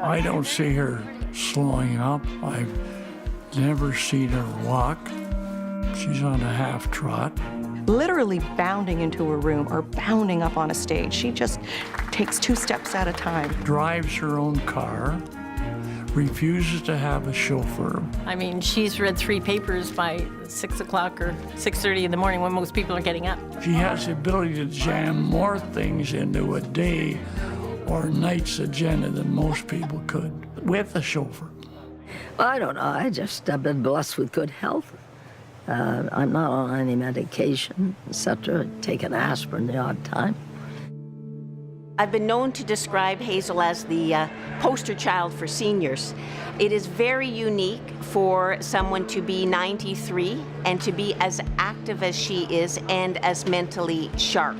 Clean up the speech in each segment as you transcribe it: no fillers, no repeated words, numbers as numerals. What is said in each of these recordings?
I don't see her slowing up. I've never seen her walk. She's on a half trot. Literally bounding into a room or bounding up on a stage. She just takes 2 steps at a time. Drives her own car. Refuses to have a chauffeur. I mean, she's read 3 papers by 6 o'clock or 6:30 in the morning when most people are getting up. She has the ability to jam more things into a day or night's agenda than most people could with a chauffeur. Well, I don't know. I've been blessed with good health. I'm not on any medication, etc. Take an aspirin the odd time. I've been known to describe Hazel as the poster child for seniors. It is very unique for someone to be 93 and to be as active as she is and as mentally sharp.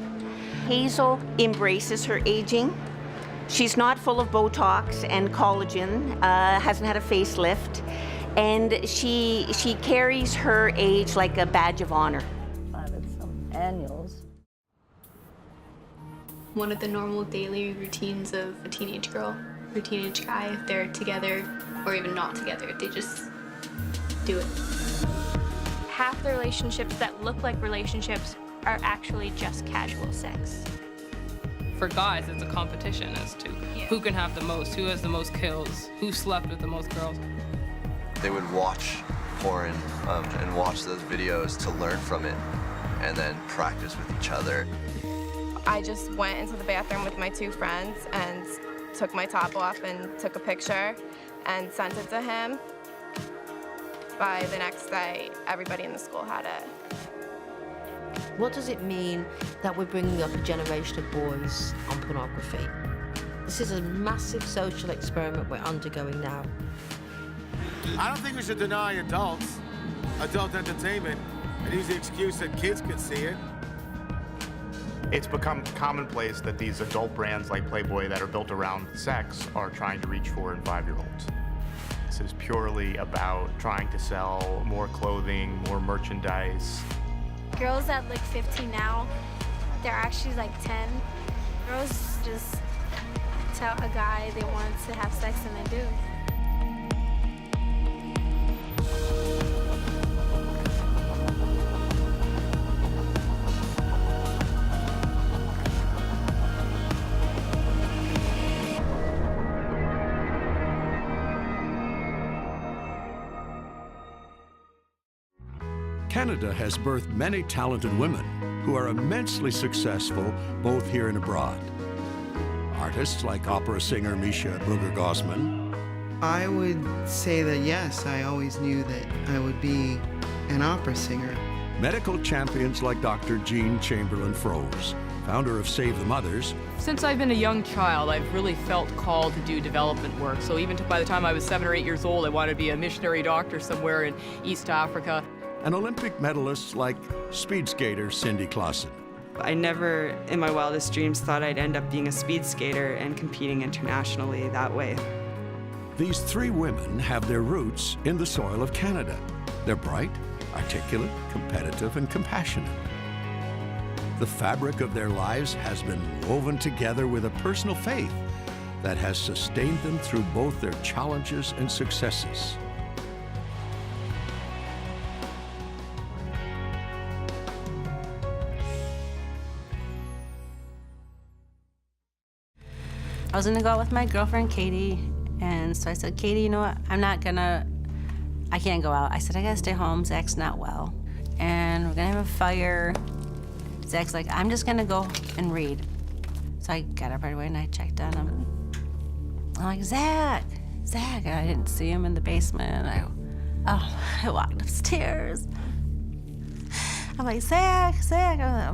Hazel embraces her aging. She's not full of Botox and collagen, hasn't had a facelift, and she carries her age like a badge of honor. Some annuals. One of the normal daily routines of a teenage girl or teenage guy, if they're together or even not together, they just do it. Half the relationships that look like relationships are actually just casual sex. For guys, it's a competition as to who can have the most, who has the most kills, who slept with the most girls. They would watch porn and watch those videos to learn from it and then practice with each other. I just went into the bathroom with my 2 friends and took my top off and took a picture and sent it to him. By the next day, everybody in the school had it. What does it mean that we're bringing up a generation of boys on pornography? This is a massive social experiment we're undergoing now. I don't think we should deny adult entertainment, and use the excuse that kids can see it. It's become commonplace that these adult brands like Playboy that are built around sex are trying to reach 4- and 5-year-olds. This is purely about trying to sell more clothing, more merchandise. Girls that look 15 now, they're actually like 10. Girls just tell a guy they want to have sex and they do. Canada has birthed many talented women who are immensely successful both here and abroad. Artists like opera singer Misha Brugger-Gosman. I would say that yes, I always knew that I would be an opera singer. Medical champions like Dr. Jean Chamberlain-Froese, founder of Save the Mothers. Since I've been a young child, I've really felt called to do development work. So even by the time I was 7 or 8 years old, I wanted to be a missionary doctor somewhere in East Africa. And Olympic medalists like speed skater Cindy Clausen. I never, in my wildest dreams, thought I'd end up being a speed skater and competing internationally that way. These 3 women have their roots in the soil of Canada. They're bright, articulate, competitive, and compassionate. The fabric of their lives has been woven together with a personal faith that has sustained them through both their challenges and successes. I was gonna go out with my girlfriend, Katie, and so I said, Katie, you know what, I can't go out. I said, I gotta stay home, Zach's not well, and we're gonna have a fire. Zach's like, I'm just gonna go and read. So I got up right away and I checked on him. I'm like, Zach, and I didn't see him in the basement. I walked upstairs. I'm like, Zach,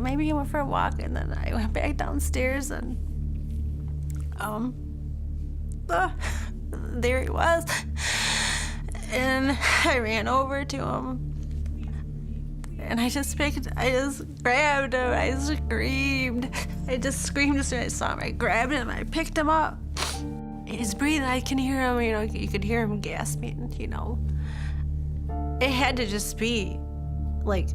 maybe he went for a walk, and then I went back downstairs and there he was. And I ran over to him. And I just grabbed him, I screamed. I just screamed as soon as I saw him. I grabbed him, I picked him up. He's breathing, I can hear him, you could hear him gasping, It had to just be, like,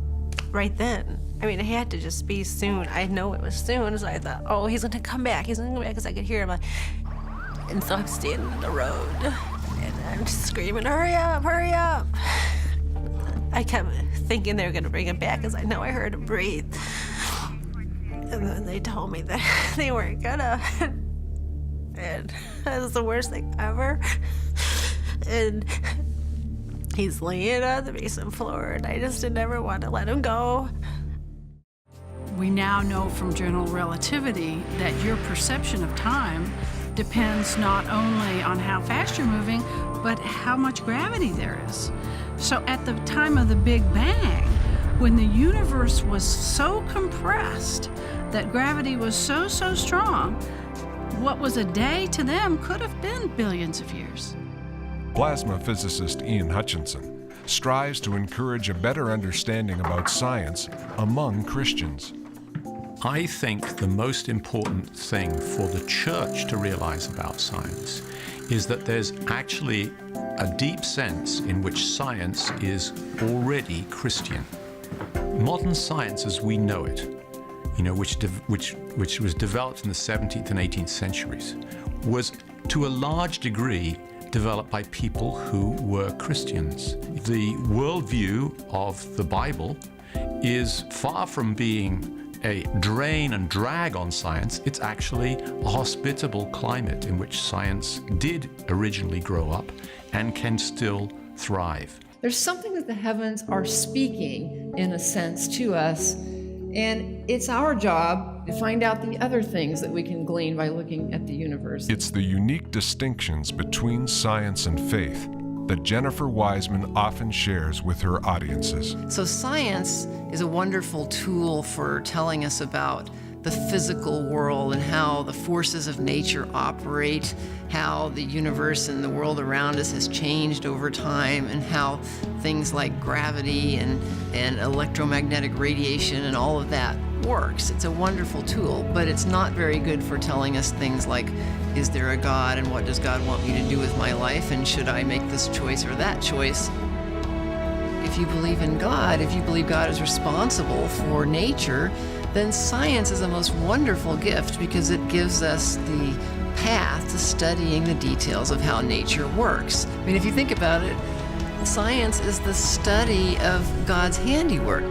right then. I mean, it had to just be soon. I know it was soon, so I thought, oh, he's gonna come back, because I could hear him. And so I'm standing in the road, and I'm just screaming, hurry up, hurry up. I kept thinking they were gonna bring him back because I know I heard him breathe. And then they told me that they weren't gonna. And that was the worst thing ever. And he's laying on the basement floor, and I just didn't ever want to let him go. We now know from general relativity that your perception of time depends not only on how fast you're moving, but how much gravity there is. So at the time of the Big Bang, when the universe was so compressed that gravity was so strong, what was a day to them could have been billions of years. Plasma physicist Ian Hutchinson strives to encourage a better understanding about science among Christians. I think the most important thing for the church to realize about science is that there's actually a deep sense in which science is already Christian. Modern science as we know it, which was developed in the 17th and 18th centuries, was to a large degree developed by people who were Christians. The worldview of the Bible is far from being a drain and drag on science. It's actually a hospitable climate in which science did originally grow up and can still thrive. There's something that the heavens are speaking, in a sense, to us, and it's our job to find out the other things that we can glean by looking at the universe. It's the unique distinctions between science and faith that Jennifer Wiseman often shares with her audiences. So science is a wonderful tool for telling us about the physical world and how the forces of nature operate, how the universe and the world around us has changed over time, and how things like gravity and electromagnetic radiation and all of that works. It's a wonderful tool, but it's not very good for telling us things like, is there a God, and what does God want me to do with my life, and should I make this choice or that choice? If you believe in God, if you believe God is responsible for nature, then science is a most wonderful gift because it gives us the path to studying the details of how nature works. I mean, if you think about it, science is the study of God's handiwork.